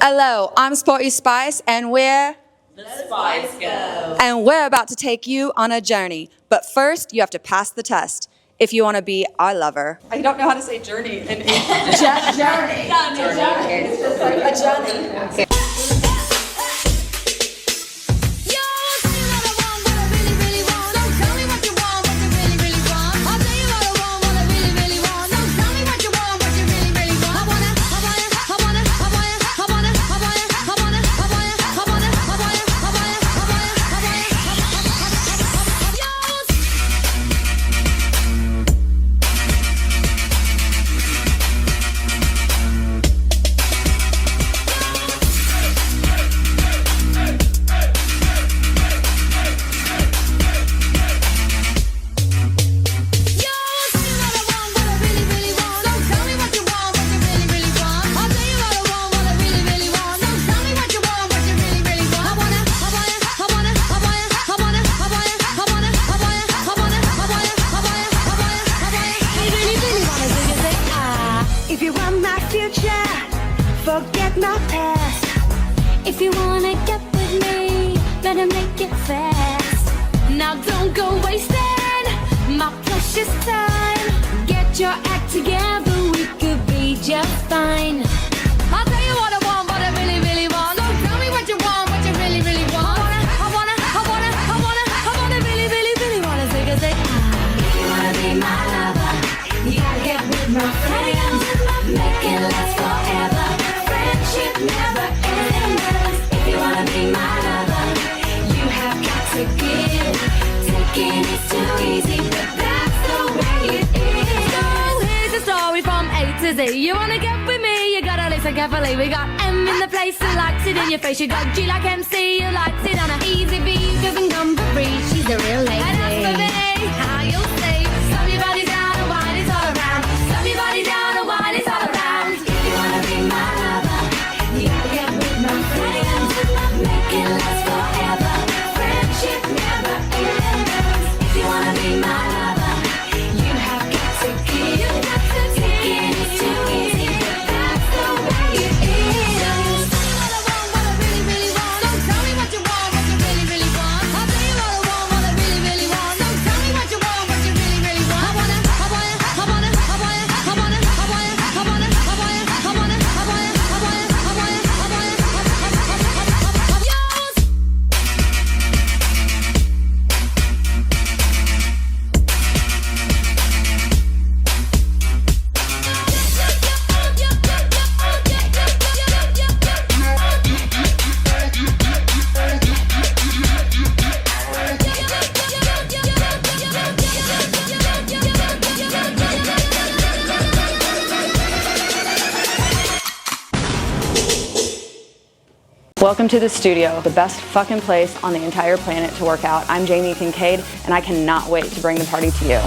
Hello, I'm Sporty Spice, and we're The Spice Girls. And we're about to take you on a journey. But first, you have to pass the test if you want to be our lover. I don't know how to say journey in English. Journey. It's just like a journey. Forget my past. If you wanna get with me, better make it fast. Now don't go wasting my precious time. Get your act together, we could be just fine. I'll tell you what I want, what I really, really want. So tell me what you want, what you really, really want. I wanna really, really, really wanna say, cause if you wanna be my lover, you gotta get with my friends. Make it last forever. Friendship never ends. If you wanna be my lover, you have got to give. Taking is too easy, but that's the way it is. So here's a story from A to Z. You wanna get with me, you gotta listen carefully. We got M in the place who likes it in your face. You got G like MC, who likes it on a easy V. Doesn't come for free, she's a real lady. And as for me, how you'll see. Slap your body down and wine is all around. Slap your body down and wine is all around. If you wanna be my lover, you gotta get with my friends. Make it last forever. Friendship never ends. If you wanna be my lover, you have got to give. Taking is too easy, but that's the way it is. Tell me what I want, what I really, really want. So tell me what you want, what you really, really want. I'll tell you what I want, what I really, really want. So tell me what you want, what you really, really want. I wanna. Welcome to the studio, the best fucking place on the entire planet to work out. I'm Jamie Kinkeade, and I cannot wait to bring the party to you.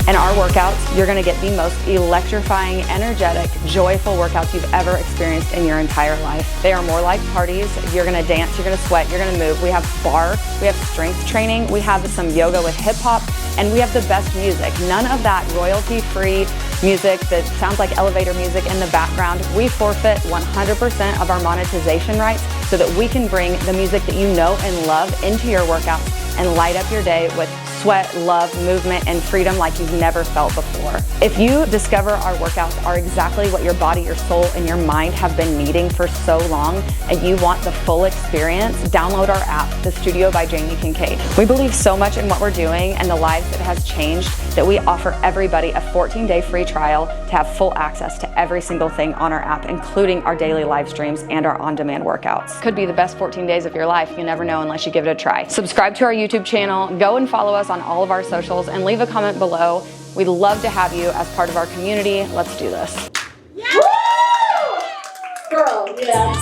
In our workouts, you're gonna get the most electrifying, energetic, joyful workouts you've ever experienced in your entire life. They are more like parties. You're gonna dance, you're gonna sweat, you're gonna move. We have barre, we have strength training, we have some yoga with hip hop, and we have the best music. None of that royalty-free music that sounds like elevator music in the background. We forfeit 100% of our monetization rights so that we can bring the music that you know and love into your workouts and light up your day with sweat, love, movement, and freedom like you've never felt before. If you discover our workouts are exactly what your body, your soul, and your mind have been needing for so long, and you want the full experience, download our app, The Studio by Jamie Kinkeade. We believe so much in what we're doing and the lives it has changed that we offer everybody a 14-day free trial to have full access to every single thing on our app, including our daily live streams and our on-demand workouts. Could be the best 14 days of your life. You never know unless you give it a try. Subscribe to our YouTube channel, go and follow us on all of our socials, and leave a comment below. We'd love to have you as part of our community. Let's do this. Yeah. Girl, yeah.